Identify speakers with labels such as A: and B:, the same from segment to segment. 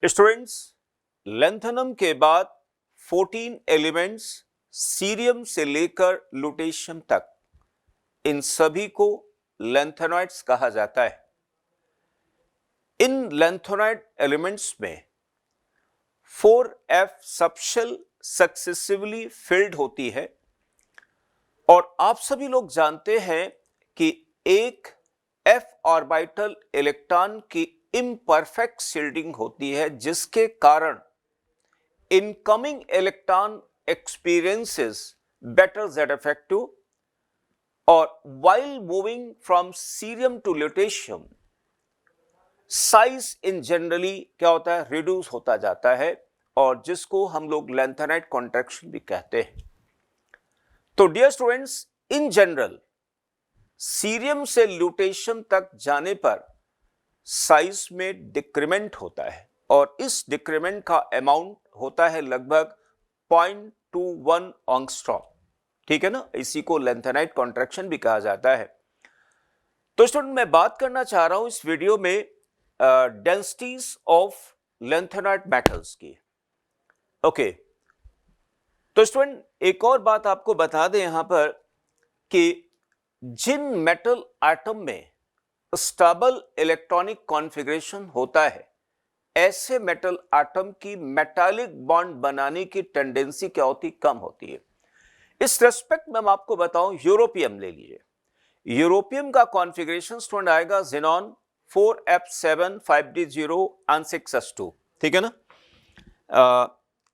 A: Students, lanthanum के बाद 14 elements cerium से लेकर लुटेशियम तक, इन सभी को लेंथेनॉइड्स कहा जाता है। इन लेंथेनॉइड एलिमेंट्स में 4f सबशेल सक्सेसिवली फिल्ड होती है और आप सभी लोग जानते हैं कि एक f ऑर्बिटल इलेक्ट्रॉन की इम्परफेक्ट शील्डिंग होती है, जिसके कारण incoming electron experiences better z effective, और while moving from cerium to lutetium size in generally क्या होता है, रिड्यूस होता जाता है, और जिसको हम लोग लेंथेनाइड कॉन्ट्रैक्शन भी कहते हैं। तो dear students, in general cerium से ल्यूटेशियम तक जाने पर साइज में डिक्रीमेंट होता है, और इस डिक्रीमेंट का अमाउंट होता है लगभग 0.21 एंगस्ट्रॉम। ठीक है ना, इसी को लेंथेनाइड कॉन्ट्रैक्शन भी कहा जाता है। तो स्टूडेंट, मैं बात करना चाह रहा हूं इस वीडियो में डेंसिटीज ऑफ लेंथेनाइड मेटल्स की। ओके, तो स्टूडेंट एक और बात आपको बता दें यहां पर कि जिन मेटल एटम में स्टेबल इलेक्ट्रॉनिक कॉन्फ़िगरेशन होता है, ऐसे मेटल एटम की मेटालिक बॉन्ड बनाने की टेंडेंसी क्या होती, कम होती है। इस रेस्पेक्ट में मैं आपको बताऊं, यूरोपियम ले लीजिए। यूरोपियम का कॉन्फ़िगरेशन स्टूडेंट आएगा xenon 4f7 5d0 and 6s2। ठीक है ना,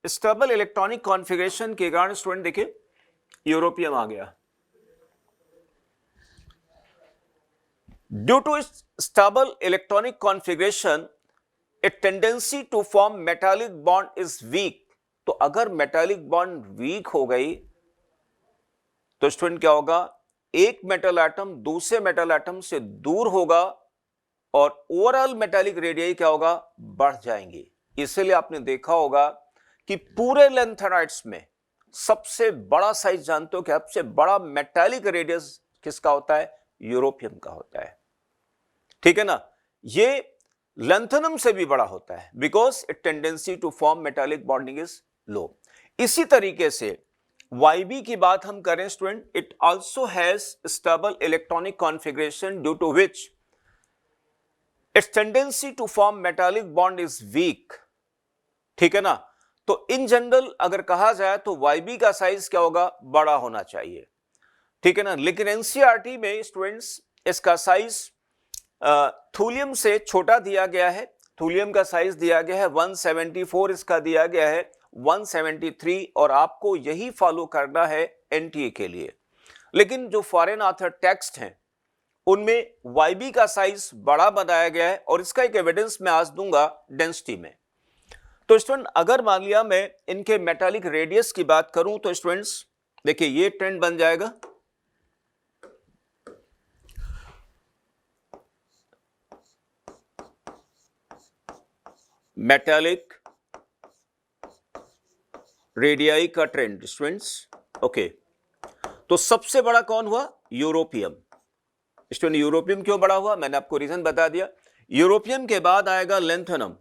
A: स्टेबल इलेक्ट्रॉनिक कॉन्फ़िगरेशन के कारण स्टूडेंट देखिए यूरोपियम आ गया। Due to stable electronic configuration a tendency to form metallic bond is weak. तो अगर मेटालिक बॉन्ड वीक हो गई तो स्टूडेंट क्या होगा, एक मेटल एटम दूसरे मेटल एटम से दूर होगा और ओवरऑल मेटालिक रेडियस क्या होगा, बढ़ जाएंगे। इसलिए आपने देखा होगा कि पूरे लेंथेनाइड्स में सबसे बड़ा साइज जानते हो कि सबसे बड़ा मेटालिक रेडियस किसका होता है, यूरोपियम का होता है। ठीक है ना, ये लेंथेनम से भी बड़ा होता है because it tendency to form metallic bonding is low. इसी तरीके से YB की बात हम करें student, it also has stable electronic configuration due to which its tendency to form metallic bond is weak. ठीक है ना, तो इन जनरल अगर कहा जाए तो YB का साइज क्या होगा, बड़ा होना चाहिए। ठीक है ना, लेकिन एनसीईआरटी में स्टूडेंट्स इसका साइज थूलियम से छोटा दिया गया है। थूलियम का साइज दिया गया है 174, इसका दिया गया है 173, और आपको यही फॉलो करना है एनटीए के लिए। लेकिन जो फॉरेन ऑथर टेक्स्ट हैं उनमें YB का साइज बड़ा बनाया गया है, और इसका एक एविडेंस मैं आज दूंगा डेंसिटी में। तो स्टूडेंट अगर मान लिया मैं इनके मेटालिक रेडियस की बात करूं तो स्टूडेंट्स देखिए ये ट्रेंड बन जाएगा। मेटालिक रेडियाई का ट्रेंड स्टूडेंट्स। ओके, तो सबसे बड़ा कौन हुआ, यूरोपियम। स्टूडेंट यूरोपियम क्यों बड़ा हुआ, मैंने आपको रीजन बता दिया। यूरोपियम के बाद आएगा लेंथेनम,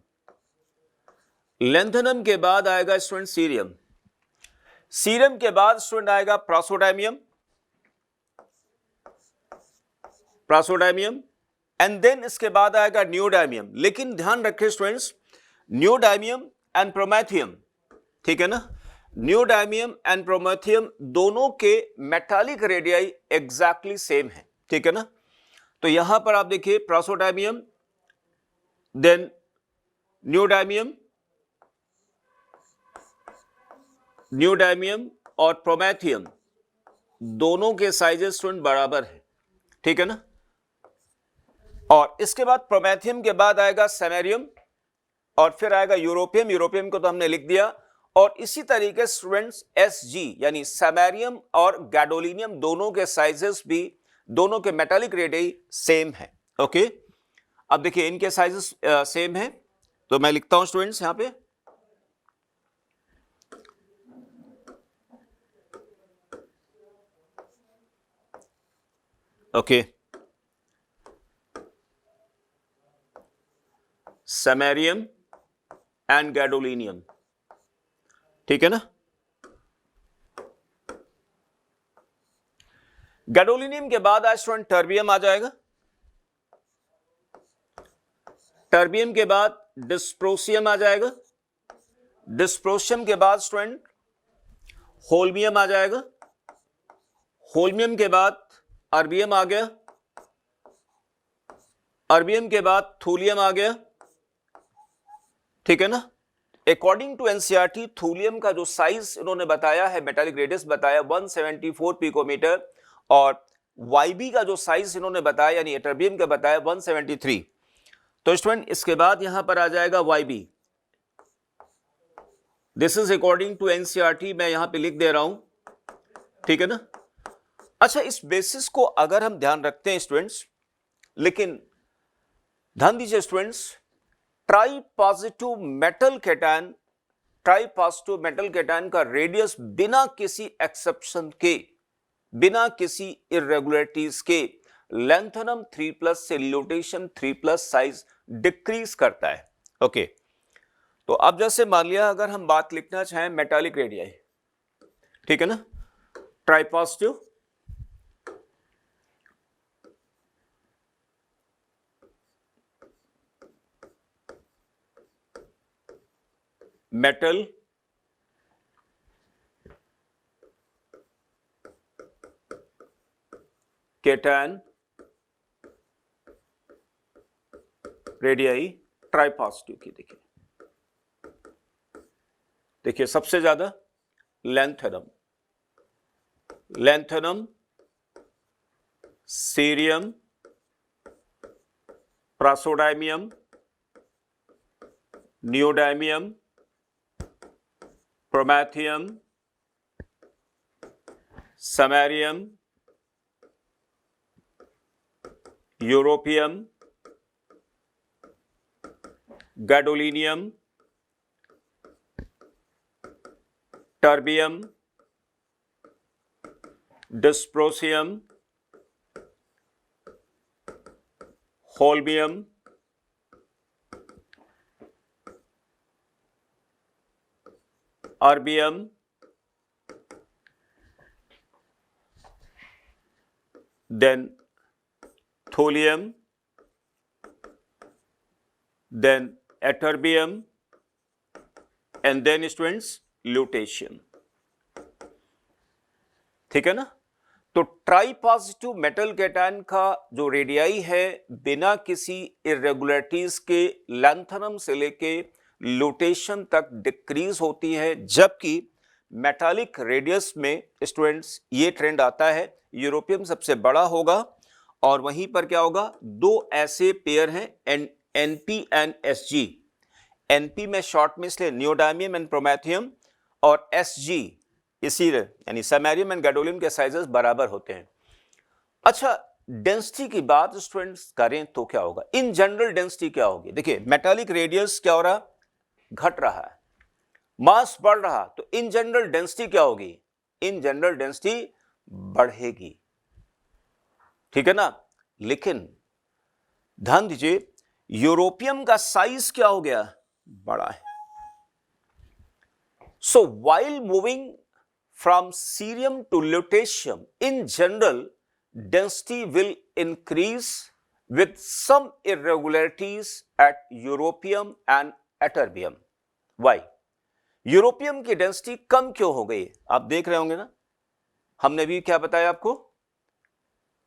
A: लेंथेनम के बाद आएगा स्टूडेंट सीरियम, सीरियम के बाद स्टूडेंट आएगा प्रासोडायमियम, प्रासोडायमियम, एंड देन इसके बाद आएगा नियोडायमियम। लेकिन ध्यान रखें स्टूडेंट्स, नियोडायमियम एंड प्रोमेथियम, ठीक है ना, नियोडायमियम एंड प्रोमेथियम दोनों के मेटालिक रेडियाई एग्जैक्टली सेम है। ठीक है ना, तो यहां पर आप देखिए प्रासोडायमियम, देन नियोडायमियम, नियोडायमियम और प्रोमेथियम दोनों के साइजेस स्टूडेंट बराबर है। ठीक है ना, और इसके बाद प्रोमेथियम के बाद आएगा सैमेरियम, और फिर आएगा यूरोपियम, यूरोपियम को तो हमने लिख दिया। और इसी तरीके स्टूडेंट्स SG यानी सैमेरियम और गैडोलिनियम दोनों के साइजेस भी, दोनों के मेटालिक रेडियस सेम है। ओके, अब देखिए इनके साइजेस सेम है, तो मैं लिखता हूं स्टूडेंट्स यहां पे ओके, सैमेरियम एंड गैडोलिनियम। ठीक है ना। गैडोलिनियम के बाद आज स्टूडेंट टर्बियम आ जाएगा। टर्बियम के बाद डिस्प्रोसियम आ जाएगा। डिस्प्रोसियम के बाद स्टूडेंट होल्मियम आ जाएगा। होल्मियम के बाद अर्बियम आ गया। अर्बियम के बाद थूलियम आ गया। ठीक है ना। अकॉर्डिंग टू एनसीईआरटी थूलियम का जो साइज इन्होंने बताया है, मेटालिक रेडियस बताया 174 पिकोमीटर, और वाईबी का जो साइज इन्होंने बताया यानी टर्बियम का बताया 173। तो स्टूडेंट इसके बाद यहां पर आ जाएगा YB. This is according to NCERT, मैं यहां पे लिख दे रहा हूं। ठीक है ना। अच्छा, इस बेसिस को अगर हम ध्यान रखते हैं स्टूडेंट्स, लेकिन ध्यान दीजिए students, try positive metal cation का रेडियस बिना किसी एक्सेप्शन के, बिना किसी इरेगुलरिटीज के लैंथेनम 3+ से ल्यूटेशियम 3+ साइज डिक्रीज करता है। ओके, तो अब जैसे मान लिया अगर हम बात लिखना चाहें मेटालिक रेडियाई, ठीक है ना, tri positive metal cation radii tri positive की देखिए सबसे ज्यादा lanthanum, cerium, praseodymium, neodymium, promethium, samarium, europium, gadolinium, terbium, dysprosium, holmium, erbium, then thulium, then ytterbium, and then students lutetium। ठीक है ना। तो ट्राई पॉजिटिव मेटल कैटायन का जो रेडियाई है बिना किसी इरेगुलरिटीज के लैंथेनम से लेके लुटेशन तक डिक्रीज होती है, जबकि मेटालिक रेडियस में स्टूडेंट्स ये ट्रेंड आता है यूरोपियम सबसे बड़ा होगा, और वहीं पर क्या होगा, दो ऐसे पेयर हैं एनपी एंड एसजी। एनपी में शॉर्ट में इसलिए नियोडायमियम एंड प्रोमेथियम, और एसजी इसी यानी समैरियम एंड गैडोलियम के साइजेस बराबर होते हैं। अच्छा, डेंसिटी की बात स्टूडेंट्स करें तो क्या होगा, इन जनरल डेंसिटी क्या होगी। देखिए मेटालिक रेडियस क्या हो रहा, घट रहा है, मास बढ़ रहा, तो इन जनरल डेंसिटी क्या होगी, इन जनरल डेंसिटी बढ़ेगी। ठीक है ना। लेकिन ध्यान दीजिए यूरोपियम का साइज क्या हो गया, बड़ा है। So while moving from cerium to lutetium in general density will increase with some irregularities at europium and ytterbium। Why? Europium की डेंसिटी कम क्यों हो गई, आप देख रहे होंगे ना, हमने भी क्या बताया आपको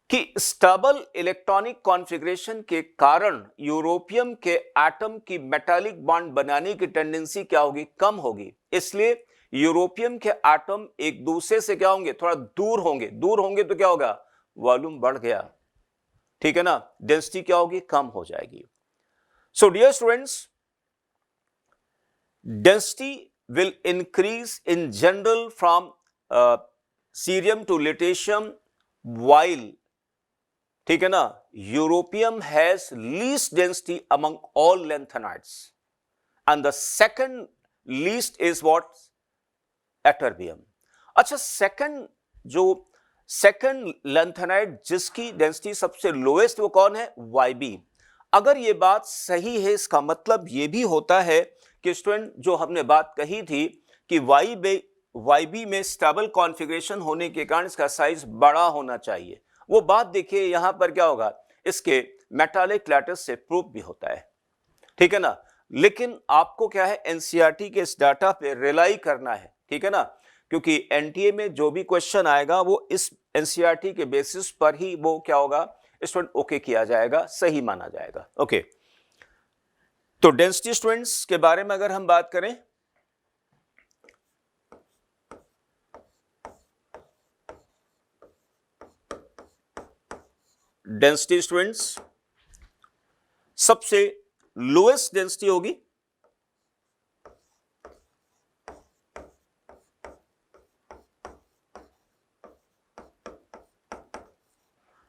A: कि स्टेबल इलेक्ट्रॉनिक कॉन्फ़िगरेशन के कारण यूरोपियम के एटम की मेटालिक बॉन्ड बनाने की टेंडेंसी क्या होगी, कम होगी। इसलिए यूरोपियम के एटम एक दूसरे से क्या होंगे, थोड़ा दूर होंगे तो क्या होगा, वॉल्यूम बढ़ गया। ठीक है ना, डेंसिटी क्या होगी, कम हो जाएगी। So dear students, density will increase in general from cerium to lutetium, while ठीक है ना europium has least density among all lanthanides, and the second least is what, ytterbium। अच्छा, सेकंड लैंथेनाइड जिसकी डेंसिटी सबसे लोएस्ट वो कौन है, YB. अगर ये बात सही है, इसका मतलब ये भी होता है कि स्टूडेंट जो हमने बात कही थी कि YB में स्टेबल कॉन्फ़िगरेशन होने के कारण इसका साइज बड़ा होना चाहिए, वो बात देखिए यहां पर क्या होगा, इसके मेटालिक लैटिस से प्रूफ भी होता है, ठीक है ना। लेकिन आपको क्या है, एनसीईआरटी के इस डाटा पे रिलाई करना है, ठीक है ना, क्योंकि एनटीए में जो भी क्वेश्चन आएगा वो इस एनसीईआरटी के बेसिस पर ही वो क्या होगा, स्टूडेंट ओके किया जाएगा, सही माना जाएगा। ओके, तो डेंसिटी स्टूडेंट्स के बारे में अगर हम बात करें, डेंसिटी स्टूडेंट्स सबसे लोएस्ट डेंसिटी होगी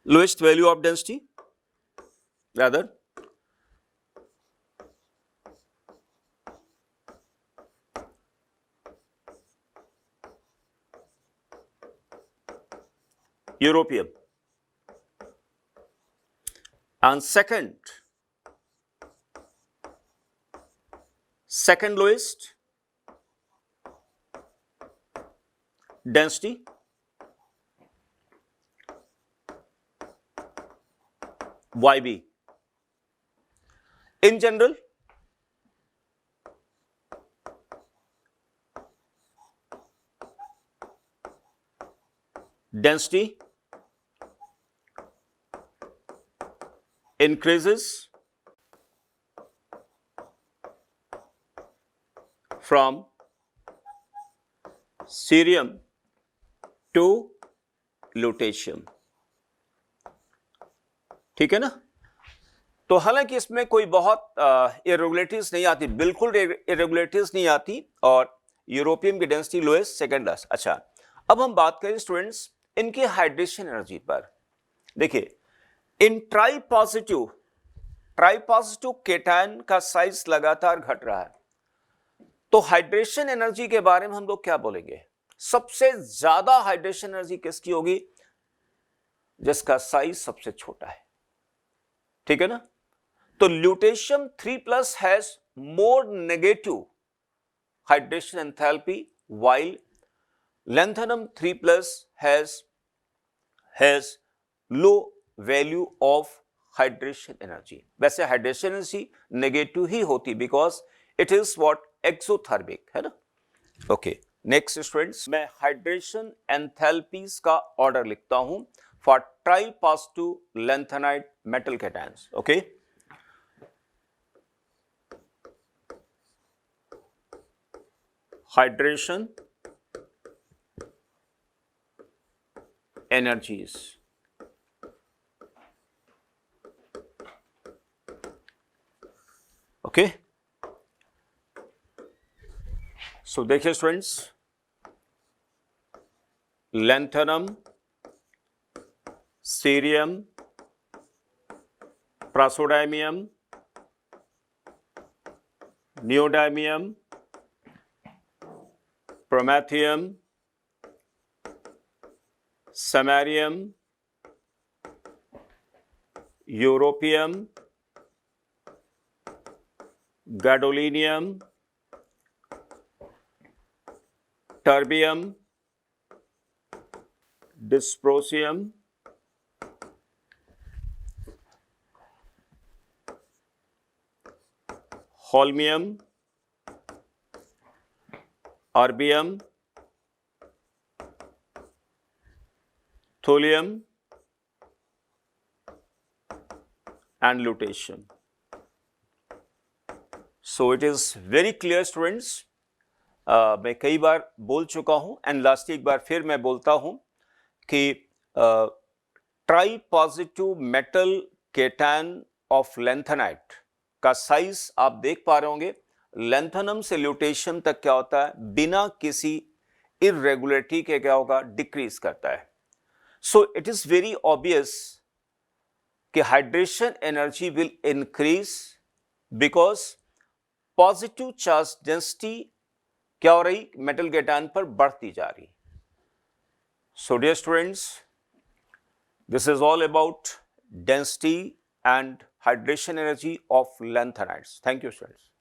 A: lowest value of density, rather European, and second lowest density YB. In general, density increases from cerium to lutetium, ठीक है ना। तो हालांकि इसमें कोई बहुत इरेगुलरिटीज नहीं आती, बिल्कुल इरेगुलरिटीज नहीं आती, और यूरोपियम की डेंसिटी लोएस्ट, सेकंड लास्ट। अच्छा, अब हम बात करें स्टूडेंट्स इनके हाइड्रेशन एनर्जी पर। देखिए, इन ट्राई पॉजिटिव केटायन का साइज लगातार घट रहा है, तो हाइड्रेशन एनर्जी के बारे में हम लोग क्या बोलेंगे, सबसे ज्यादा हाइड्रेशन एनर्जी किसकी होगी, जिसका साइज सबसे छोटा है, ठीक है ना। तो lutetium 3+ has more negative hydration enthalpy, while lanthanum 3+ has low value of hydration energy. वैसे हाइड्रेशन एनर्जी नेगेटिव ही होती, because it is what, exothermic, है ना। ओके, नेक्स्ट स्टूडेंट्स, मैं हाइड्रेशन एंथैल्पीज का ऑर्डर लिखता हूं for tri positive lanthanide metal cations. Okay, hydration energies, okay, so देखिए students, lanthanum, cerium, praseodymium, neodymium, promethium, samarium, europium, gadolinium, terbium, dysprosium, holmium, erbium, thulium and lutetium. So it is very clear students, मैं कई बार बोल चुका हूं and last एक बार फिर मैं बोलता हूं कि try positive metal cation of lanthanide का साइज आप देख पा रहे होंगे, लैंथेनम से ल्यूटेशियम तक क्या होता है, बिना किसी इरेगुलरिटी के क्या होगा, डिक्रीज करता है। So it is very obvious कि hydration energy will increase because positive charge density क्या हो रही, मेटल केटायन पर बढ़ती जा रही। So dear students, this is all about density and hydration energy of lanthanides. Thank you students.